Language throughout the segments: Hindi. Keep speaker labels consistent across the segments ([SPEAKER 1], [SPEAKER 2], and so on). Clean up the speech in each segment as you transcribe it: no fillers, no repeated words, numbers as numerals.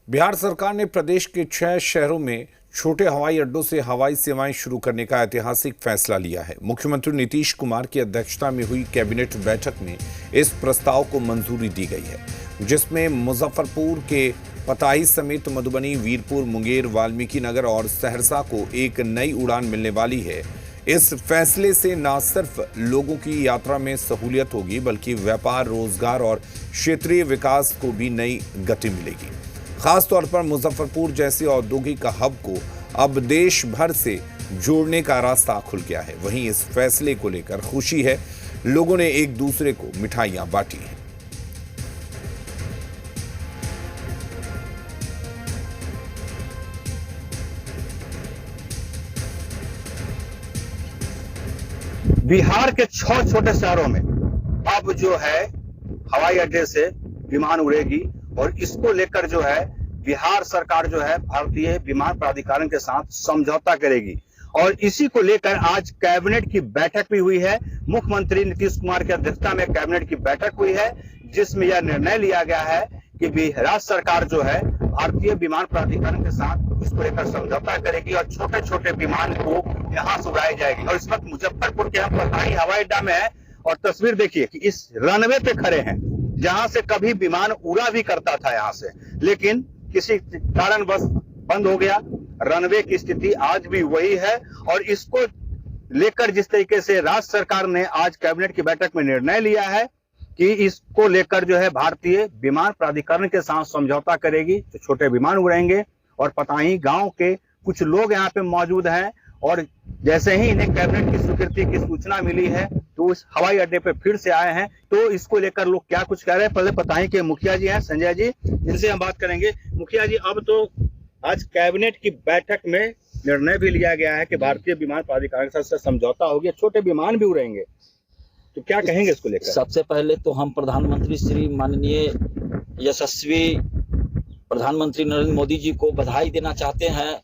[SPEAKER 1] बिहार सरकार ने प्रदेश के 6 शहरों में छोटे हवाई अड्डों से हवाई सेवाएं शुरू करने का ऐतिहासिक फैसला लिया है। मुख्यमंत्री नीतीश कुमार की अध्यक्षता में हुई कैबिनेट बैठक में इस प्रस्ताव को मंजूरी दी गई है, जिसमें मुजफ्फरपुर के पताही समेत मधुबनी, वीरपुर, मुंगेर, वाल्मीकि नगर और सहरसा को एक नई उड़ान मिलने वाली है। इस फैसले से न सिर्फ लोगों की यात्रा में सहूलियत होगी, बल्कि व्यापार, रोजगार और क्षेत्रीय विकास को भी नई गति मिलेगी। खास तौर पर मुजफ्फरपुर जैसे औद्योगिक हब को अब देश भर से जोड़ने का रास्ता खुल गया है। वहीं इस फैसले को लेकर खुशी है, लोगों ने एक दूसरे को मिठाइयां बांटी हैं।
[SPEAKER 2] बिहार के 6 छोटे शहरों में अब जो है हवाई अड्डे से विमान उड़ेगी और इसको लेकर जो है बिहार सरकार जो है भारतीय विमान प्राधिकरण के साथ समझौता करेगी। और इसी को लेकर आज कैबिनेट की बैठक भी हुई है। मुख्यमंत्री नीतीश कुमार की अध्यक्षता में कैबिनेट की बैठक हुई है, जिसमें यह निर्णय लिया गया है कि राज्य सरकार जो है भारतीय विमान प्राधिकरण के साथ इसको लेकर समझौता करेगी और छोटे छोटे विमान को यहाँ से उड़ाई जाएगी। और इस वक्त मुजफ्फरपुर के हम पताही हवाई अड्डा में है और तस्वीर देखिए कि इस रनवे पे खड़े हैं, जहां से कभी विमान उड़ा भी करता था यहाँ से, लेकिन किसी कारणवश बंद हो गया। रनवे की स्थिति आज भी वही है और इसको लेकर जिस तरीके से राज्य सरकार ने आज कैबिनेट की बैठक में निर्णय लिया है कि इसको लेकर जो है भारतीय विमान प्राधिकरण के साथ समझौता करेगी, तो छोटे विमान उड़ेंगे। और पताही गांव के कुछ लोग यहाँ पे मौजूद हैं और जैसे ही इन्हें कैबिनेट की स्वीकृति की सूचना मिली है तो इस हवाई अड्डे पे फिर से आए हैं। तो इसको लेकर लोग क्या कुछ कह रहे हैं, पहले पताही के मुखिया जी हैं संजय जी, जिनसे हम बात करेंगे। मुखिया जी, अब तो आज कैबिनेट की बैठक में निर्णय भी लिया गया है कि भारतीय विमान प्राधिकरण के साथ समझौता हो गया, छोटे विमान भी उड़ेंगे, तो क्या कहेंगे इसको लेकर?
[SPEAKER 3] सबसे पहले तो हम प्रधानमंत्री श्री माननीय यशस्वी प्रधानमंत्री नरेंद्र मोदी जी को बधाई देना चाहते हैं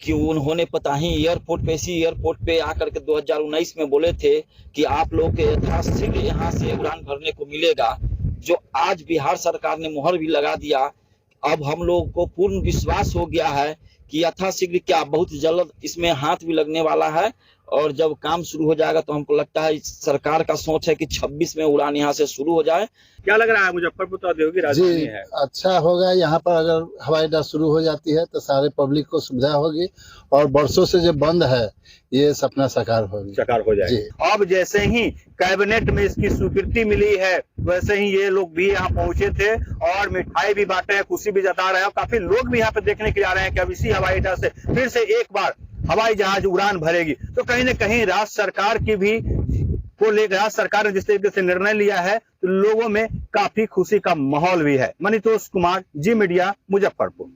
[SPEAKER 3] कि उन्होंने पताही एयरपोर्ट पे, इसी एयरपोर्ट पे आकर के 2019 में बोले थे कि आप लोग के यथाशीघ्र यहाँ से उड़ान भरने को मिलेगा, जो आज बिहार सरकार ने मुहर भी लगा दिया। अब हम लोग को पूर्ण विश्वास हो गया है कि यथाशीघ्र क्या बहुत जल्द इसमें हाथ भी लगने वाला है और जब काम शुरू हो जाएगा तो हमको लगता है सरकार का सोच है कि 26 में उड़ान यहाँ से शुरू हो जाए।
[SPEAKER 2] क्या लग रहा है, मुजफ्फरपुर तो औद्योगिक राजधानी है?
[SPEAKER 4] अच्छा होगा, यहाँ पर अगर हवाई अड्डा शुरू हो जाती है तो सारे पब्लिक को सुविधा होगी और बरसों से जो बंद है ये सपना साकार हो जाएगी।
[SPEAKER 2] अब जैसे ही कैबिनेट में इसकी स्वीकृति मिली है वैसे ही ये लोग भी यहाँ पहुंचे थे और मिठाई भी बांटे हैं, खुशी भी जता रहे हैं और काफी लोग भी यहाँ पे देखने के लिए आ रहे हैं कि अब इसी हवाई अड्डा से फिर से एक बार हवाई जहाज उड़ान भरेगी। तो कहीं न कहीं राज्य सरकार की भी को लेकर राज्य सरकार ने जिस तरीके से निर्णय लिया है तो लोगों में काफी खुशी का माहौल भी है। मनीतोष कुमार, जी मीडिया, मुजफ्फरपुर।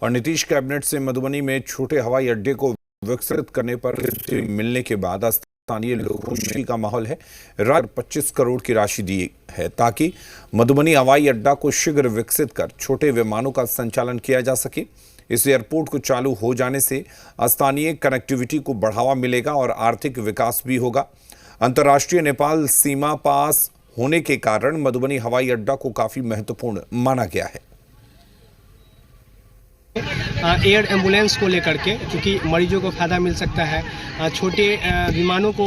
[SPEAKER 1] और नीतीश कैबिनेट से मधुबनी में छोटे हवाई अड्डे को विकसित करने पर मिलने के बाद स्थानीय लोगों को खुशी का माहौल है। राज्य 25 करोड़ की राशि दी है ताकि मधुबनी हवाई अड्डा को शीघ्र विकसित कर छोटे विमानों का संचालन किया जा सके। इस एयरपोर्ट को चालू हो जाने से स्थानीय कनेक्टिविटी को बढ़ावा मिलेगा और आर्थिक विकास भी होगा। अंतर्राष्ट्रीय नेपाल सीमा पास होने के कारण मधुबनी हवाई अड्डा को काफी महत्वपूर्ण माना गया है।
[SPEAKER 5] एयर एम्बुलेंस को लेकर के, क्योंकि मरीजों को फ़ायदा मिल सकता है, छोटे विमानों को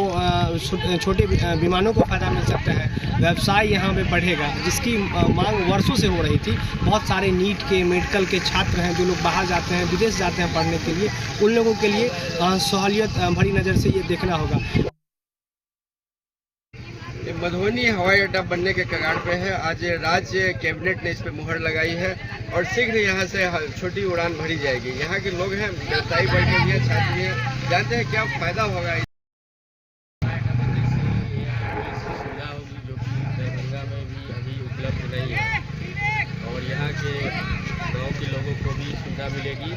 [SPEAKER 5] फ़ायदा मिल सकता है, व्यवसाय यहाँ पे बढ़ेगा, जिसकी मांग वर्षों से हो रही थी। बहुत सारे नीट के, मेडिकल के छात्र हैं जो लोग बाहर जाते हैं, विदेश जाते हैं पढ़ने के लिए, उन लोगों के लिए सहूलियत भरी नज़र से ये देखना होगा।
[SPEAKER 6] मधुबनी हवाई अड्डा बनने के कगार पे है। आज राज्य कैबिनेट ने इस पे मुहर लगाई है और शीघ्र यहाँ से छोटी उड़ान भरी जाएगी। यहाँ के लोग हैं, व्यवसायी बैठे हुए हैं, छात्र हैं, जानते हैं क्या फायदा होगा। सुविधा होगी जो कि दरभंगा में भी अभी उपलब्ध नहीं है और यहाँ के गाँव के लोगों को भी सुविधा मिलेगी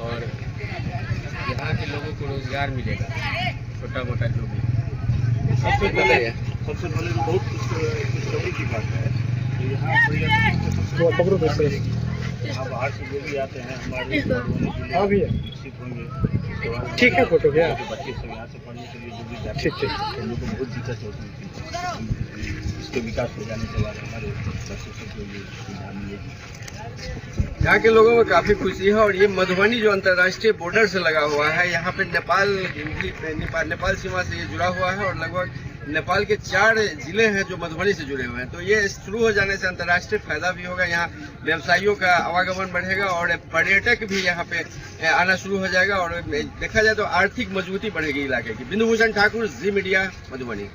[SPEAKER 6] और यहाँ के लोगों को रोजगार मिलेगा, छोटा मोटा जो भी। सबसे पहले तो बहुत खुशखबरी की बात है कि यहाँ बाहर से जो भी आते हैं हमारे विकसित होंगे।
[SPEAKER 5] ठीक है, फोटो क्या
[SPEAKER 6] बच्चे सब यहाँ से पढ़ने के लिए जो भी जाते हैं हम लोग को बहुत दिक्कत होती थी। इसके विकास हो जाने के बाद हमारे बच्चों सबको ये सुविधा मिलेगी। यहाँ के लोगों में काफ़ी खुशी है। और ये मधुबनी जो अंतर्राष्ट्रीय बॉर्डर से लगा हुआ है, यहाँ पे नेपाल सीमा से ये जुड़ा हुआ है और लगभग नेपाल के 4 जिले हैं जो मधुबनी से जुड़े हुए हैं। तो ये शुरू हो जाने से अंतर्राष्ट्रीय फायदा भी होगा, यहाँ व्यवसायियों का आवागमन बढ़ेगा और पर्यटक भी यहाँ पे आना शुरू हो जाएगा और देखा जाए तो आर्थिक मजबूती बढ़ेगी इलाके की। बिंदु भूषण ठाकुर, जी मीडिया, मधुबनी।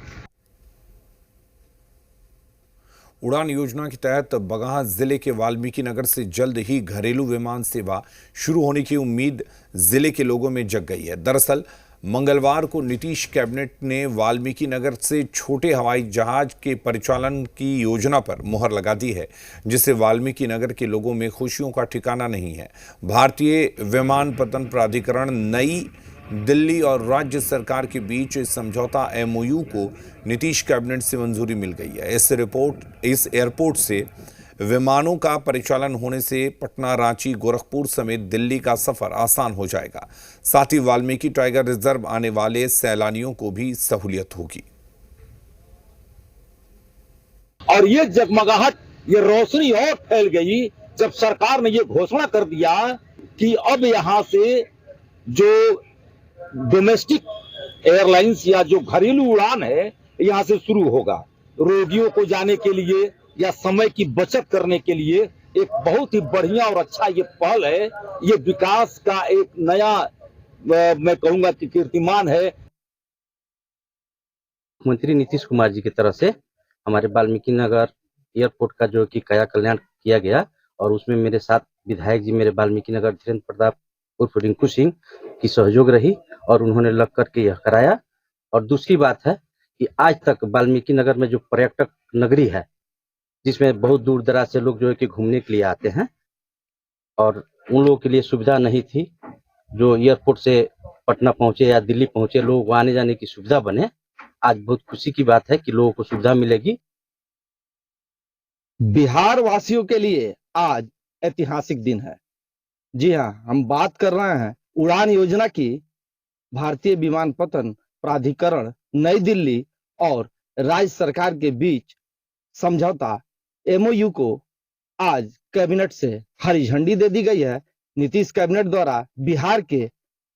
[SPEAKER 1] उड़ान योजना के तहत बगहा जिले के वाल्मीकि नगर से जल्द ही घरेलू विमान सेवा शुरू होने की उम्मीद जिले के लोगों में जग गई है। दरअसल मंगलवार को नीतीश कैबिनेट ने वाल्मीकि नगर से छोटे हवाई जहाज के परिचालन की योजना पर मुहर लगा दी है, जिससे वाल्मीकि नगर के लोगों में खुशियों का ठिकाना नहीं है। भारतीय विमानपत्तन प्राधिकरण, नई दिल्ली और राज्य सरकार के बीच समझौता एमओयू को नीतीश कैबिनेट से मंजूरी मिल गई है। इस एयरपोर्ट से विमानों का परिचालन होने से पटना, रांची, गोरखपुर समेत दिल्ली का सफर आसान हो जाएगा। साथ ही वाल्मीकि टाइगर रिजर्व आने वाले सैलानियों को भी सहूलियत होगी।
[SPEAKER 3] और ये जगमगाहट, ये रोशनी और फैल गई जब सरकार ने ये घोषणा कर दिया कि अब यहाँ से जो डोमेस्टिक एयरलाइंस या जो घरेलू उड़ान है यहाँ से शुरू होगा। रोगियों को जाने के लिए या समय की बचत करने के लिए एक बहुत ही बढ़िया और अच्छा ये पहल है। ये विकास का एक नया मैं कहूंगा कि कीर्तिमान है।
[SPEAKER 7] मुख्यमंत्री नीतीश कुमार जी की तरफ से हमारे वाल्मीकि नगर एयरपोर्ट का जो कि काया कल्याण किया गया और उसमें मेरे साथ विधायक जी मेरे वाल्मीकि नगर धीरेन्द्र प्रताप उर्फ रिंकू सिंह की सहयोग रही और उन्होंने लग करके यह कराया। और दूसरी बात है कि आज तक वाल्मीकि नगर में जो पर्यटक नगरी है, जिसमें बहुत दूर दराज से लोग जो है कि घूमने के लिए आते हैं और उन लोगों के लिए सुविधा नहीं थी। जो एयरपोर्ट से पटना पहुंचे या दिल्ली पहुंचे, लोगों को आने जाने की सुविधा बने। आज बहुत खुशी की बात है कि लोगों को सुविधा मिलेगी।
[SPEAKER 8] बिहार वासियों के लिए आज ऐतिहासिक दिन है। जी हाँ, हम बात कर रहे हैं उड़ान योजना की। भारतीय विमानपत्तन प्राधिकरण, नई दिल्ली और राज्य सरकार के बीच समझौता एमओयू को आज कैबिनेट से हरी झंडी दे दी गई है। नीतीश कैबिनेट द्वारा बिहार के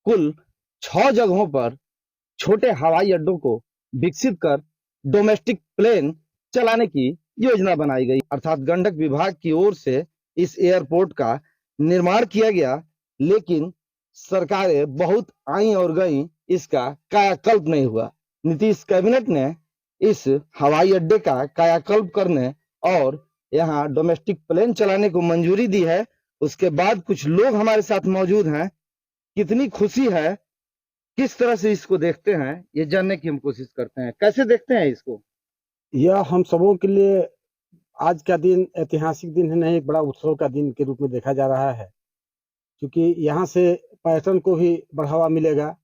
[SPEAKER 8] कुल 6 जगहों पर छोटे हवाई अड्डों को विकसित कर डोमेस्टिक प्लेन चलाने की योजना बनाई गई। अर्थात गंडक विभाग की ओर से इस एयरपोर्ट का निर्माण किया गया, लेकिन सरकारें बहुत आई और गई, इसका कायाकल्प नहीं हुआ। नीतीश कैबिनेट ने इस हवाई अड्डे का कायाकल्प करने और यहाँ डोमेस्टिक प्लेन चलाने को मंजूरी दी है। उसके बाद कुछ लोग हमारे साथ मौजूद हैं। कितनी खुशी है, किस तरह से इसको देखते हैं, ये जानने की हम कोशिश करते हैं। कैसे देखते हैं इसको?
[SPEAKER 9] यह हम सबों के लिए आज का दिन ऐतिहासिक दिन है, नहीं एक बड़ा उत्सव का दिन के रूप में देखा जा रहा है, क्योंकि यहाँ से पर्यटन को भी बढ़ावा मिलेगा।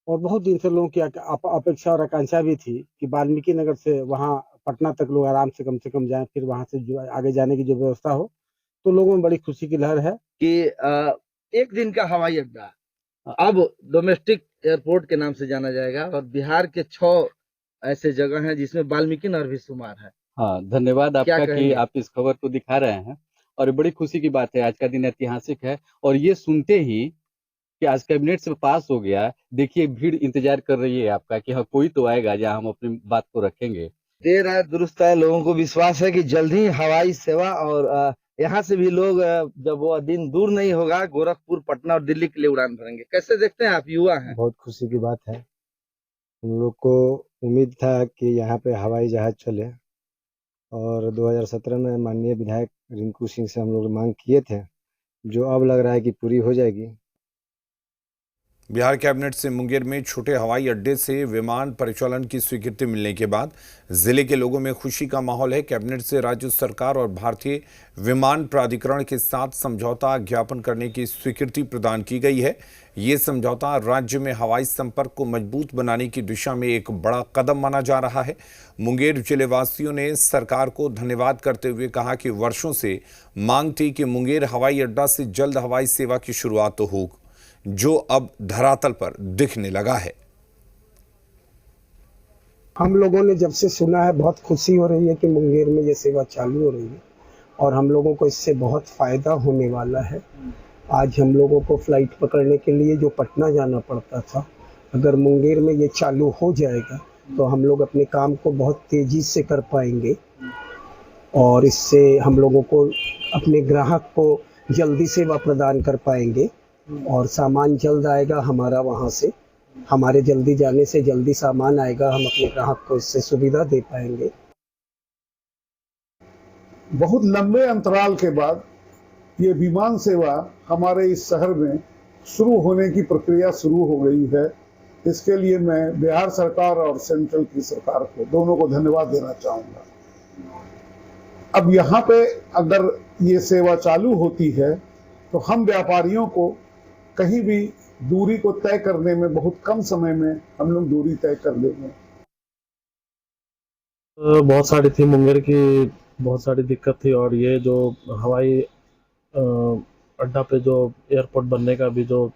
[SPEAKER 9] और बहुत दिन से लोगों की अपेक्षा और आकांक्षा भी थी कि वाल्मीकि नगर से वहाँ पटना तक लोग आराम से कम जाएं, फिर वहाँ से जो आगे जाने की जो व्यवस्था हो, तो लोगों में बड़ी खुशी की लहर है
[SPEAKER 8] कि एक दिन का हवाई अड्डा अब डोमेस्टिक एयरपोर्ट के नाम से जाना जाएगा और बिहार के 6 ऐसे जगह हैं जिसमें वाल्मीकि नगर भी शुमार है।
[SPEAKER 10] हाँ, धन्यवाद आपका कि आप इस खबर को दिखा रहे हैं और बड़ी खुशी की बात है। आज का दिन ऐतिहासिक है और ये सुनते ही कि आज कैबिनेट से पास हो गया, देखिए भीड़ इंतजार कर रही है आपका कि हाँ कोई तो आएगा जहाँ हम अपनी बात को रखेंगे।
[SPEAKER 8] देर है दुरुस्त है, लोगों को विश्वास है कि जल्द ही हवाई सेवा और यहाँ से भी लोग जब वो दिन दूर नहीं होगा, गोरखपुर, पटना और दिल्ली के लिए उड़ान भरेंगे। कैसे देखते हैं आप, युवा हैं?
[SPEAKER 9] बहुत खुशी की बात है। हम लोग को उम्मीद था कि यहाँ पे हवाई जहाज चले और 2017 में माननीय विधायक रिंकू सिंह से हम लोग मांग किए थे, जो अब लग रहा है कि पूरी हो जाएगी।
[SPEAKER 1] बिहार कैबिनेट से मुंगेर में छोटे हवाई अड्डे से विमान परिचालन की स्वीकृति मिलने के बाद जिले के लोगों में खुशी का माहौल है। कैबिनेट से राज्य सरकार और भारतीय विमान प्राधिकरण के साथ समझौता ज्ञापन करने की स्वीकृति प्रदान की गई है। ये समझौता राज्य में हवाई संपर्क को मजबूत बनाने की दिशा में एक बड़ा कदम माना जा रहा है। मुंगेर जिलेवासियों ने सरकार को धन्यवाद करते हुए कहा कि वर्षों से मांग थी कि मुंगेर हवाई अड्डा से जल्द हवाई सेवा की शुरुआत तो हो, जो अब धरातल पर दिखने लगा है।
[SPEAKER 11] हम लोगों ने जब से सुना है बहुत खुशी हो रही है कि मुंगेर में ये सेवा चालू हो रही है
[SPEAKER 9] और हम लोगों को इससे बहुत फ़ायदा होने वाला है। आज हम लोगों को फ़्लाइट पकड़ने के लिए जो पटना जाना पड़ता था, अगर मुंगेर में ये चालू हो जाएगा तो हम लोग अपने काम को बहुत तेज़ी से कर पाएंगे और इससे हम लोगों को अपने ग्राहक को जल्दी सेवा प्रदान कर पाएंगे और सामान जल्द आएगा हमारा वहाँ से। हमारे जल्दी जाने से जल्दी सामान आएगा, हम अपने ग्राहक को इससे सुविधा दे पाएंगे।
[SPEAKER 11] बहुत लंबे अंतराल के बाद ये विमान सेवा हमारे इस शहर में शुरू होने की प्रक्रिया शुरू हो गई है। इसके लिए मैं बिहार सरकार और सेंट्रल की सरकार को दोनों को धन्यवाद देना चाहूँगा। अब यहाँ पे अगर ये सेवा चालू होती है तो हम व्यापारियों को कहीं भी दूरी को तय करने में बहुत कम समय में हम लोग दूरी तय कर लेंगे।
[SPEAKER 12] बहुत सारी थी, मुंगेर की बहुत सारी दिक्कत थी और ये जो हवाई अड्डा पे जो एयरपोर्ट बनने का भी जो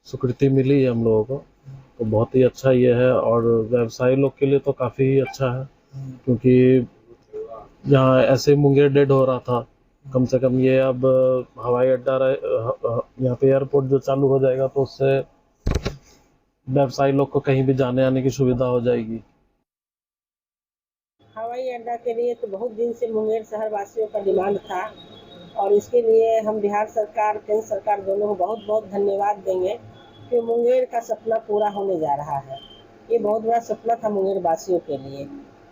[SPEAKER 12] स्वीकृति मिली है हम लोगों को, तो बहुत ही अच्छा ये है और व्यवसायी लोग के लिए तो काफ़ी ही अच्छा है, क्योंकि यहाँ ऐसे मुंगेर डेड हो रहा था। कम से कम ये अब हवाई अड्डा यहाँ पे एयरपोर्ट जो चालू हो जाएगा तो उससे व्यवसायी लोग को कहीं भी जाने आने की सुविधा हो जाएगी।
[SPEAKER 13] हवाई अड्डा के लिए तो बहुत दिन से मुंगेर शहर वासियों का डिमांड था और इसके लिए हम बिहार सरकार, केंद्र सरकार दोनों को बहुत बहुत धन्यवाद देंगे कि मुंगेर का सपना पूरा होने जा रहा है। ये बहुत बड़ा सपना था मुंगेर वासियों के लिए।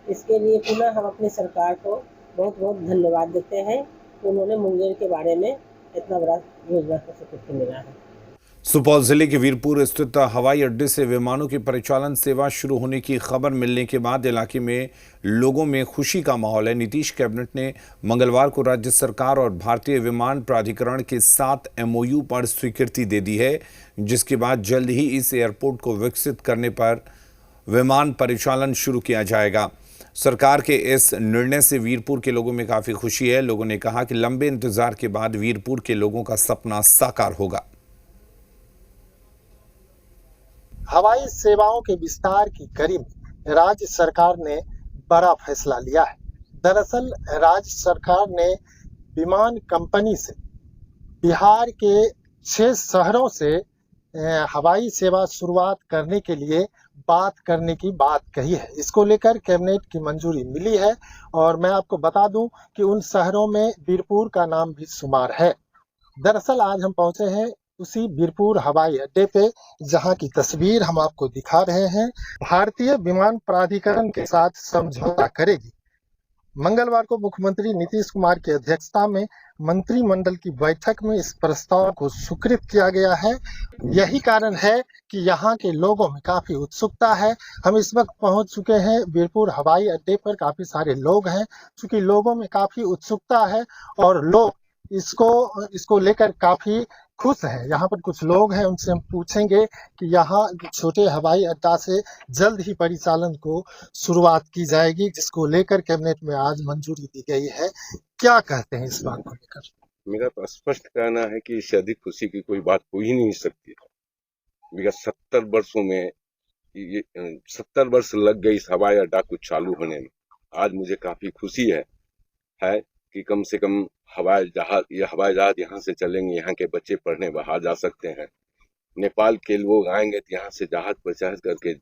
[SPEAKER 13] इसके लिए पुनः हम अपनी सरकार को बहुत बहुत धन्यवाद देते हैं कि उन्होंने मुंगेर के बारे में इतना बड़ा योजना को स्वीकृति मिला है।
[SPEAKER 1] सुपौल जिले के वीरपुर स्थित हवाई अड्डे से विमानों की परिचालन सेवा शुरू होने की खबर मिलने के बाद इलाके में लोगों में खुशी का माहौल है। नीतीश कैबिनेट ने मंगलवार को राज्य सरकार और भारतीय विमान प्राधिकरण के साथ MOU पर स्वीकृति दे दी है, जिसके बाद जल्द ही इस एयरपोर्ट को विकसित करने पर विमान परिचालन शुरू किया जाएगा। सरकार के इस निर्णय से वीरपुर के लोगों में काफी खुशी है। लोगों ने कहा कि लंबे इंतजार के बाद वीरपुर के लोगों का सपना साकार होगा।
[SPEAKER 14] हवाई सेवाओं के विस्तार की कड़ी में राज्य सरकार ने बड़ा फैसला लिया है। दरअसल राज्य सरकार ने विमान कंपनी से बिहार के 6 शहरों से हवाई सेवा शुरुआत करने के लिए बात करने की बात कही है। इसको लेकर कैबिनेट की मंजूरी मिली है और मैं आपको बता दूं कि उन शहरों में वीरपुर का नाम भी शुमार है। दरअसल आज हम पहुंचे हैं उसी वीरपुर हवाई अड्डे पे, जहां की तस्वीर हम आपको दिखा रहे हैं। भारतीय विमान प्राधिकरण के साथ समझौता करेगी। मंगलवार को मुख्यमंत्री नीतीश कुमार की अध्यक्षता में मंत्रिमंडल की बैठक में इस प्रस्ताव को स्वीकृत किया गया है। यही कारण है कि यहाँ के लोगों में काफी उत्सुकता है। हम इस वक्त पहुंच चुके हैं वीरपुर हवाई अड्डे पर। काफी सारे लोग हैं, क्योंकि लोगों में काफी उत्सुकता है और लोग इसको लेकर काफी खुश है। यहाँ पर कुछ लोग हैं, उनसे हम पूछेंगे कि यहाँ छोटे हवाई अड्डा से जल्द ही परिचालन को शुरुआत की जाएगी, जिसको लेकर कैबिनेट में आज मंजूरी दी गई है। क्या कहते हैं इस बात को लेकर?
[SPEAKER 15] मेरा तो स्पष्ट कहना है कि इससे अधिक खुशी की कोई बात हो ही नहीं सकती। विगत 70 वर्षों में 70 वर्ष लग गई इस हवाई अड्डा को चालू होने में। आज मुझे काफी खुशी है कि कम से कम हवाई जहाज यहाँ से चलेंगे, यहाँ के बच्चे पढ़ने बाहर जा सकते हैं। नेपाल के लोग आएंगे तो यहाँ से जहाज पर चढ़ करके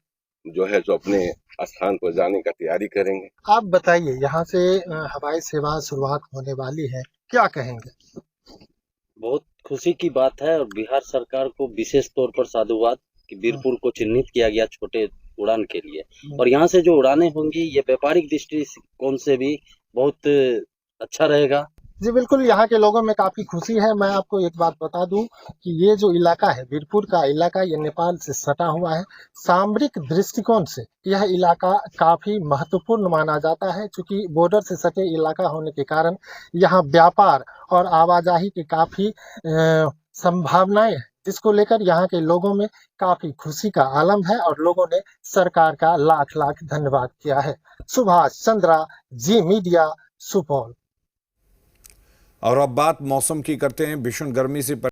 [SPEAKER 15] जो अपने स्थान पर जाने का तैयारी करेंगे।
[SPEAKER 14] आप बताइए, यहाँ से हवाई सेवा शुरुआत होने वाली है, क्या कहेंगे?
[SPEAKER 7] बहुत खुशी की बात है और बिहार सरकार को विशेष तौर पर साधुवाद कि वीरपुर को चिन्हित किया गया छोटे उड़ान के लिए, और यहाँ से जो उड़ानें होंगी ये व्यापारिक दृष्टिकोण से भी बहुत अच्छा रहेगा।
[SPEAKER 14] जी बिल्कुल, यहाँ के लोगों में काफी खुशी है। मैं आपको एक बात बता दूं कि ये जो इलाका है, वीरपुर का इलाका, ये नेपाल से सटा हुआ है। सामरिक दृष्टिकोण से यह इलाका काफी महत्वपूर्ण माना जाता है, क्योंकि बॉर्डर से सटे इलाका होने के कारण यहाँ व्यापार और आवाजाही की काफी संभावनाएं हैं, जिसको लेकर यहाँ के लोगों में काफी खुशी का आलम है और लोगों ने सरकार का लाख लाख धन्यवाद किया है। सुभाष चंद्रा, जी मीडिया, सुपौल।
[SPEAKER 1] और अब बात मौसम की करते हैं। भीषण गर्मी से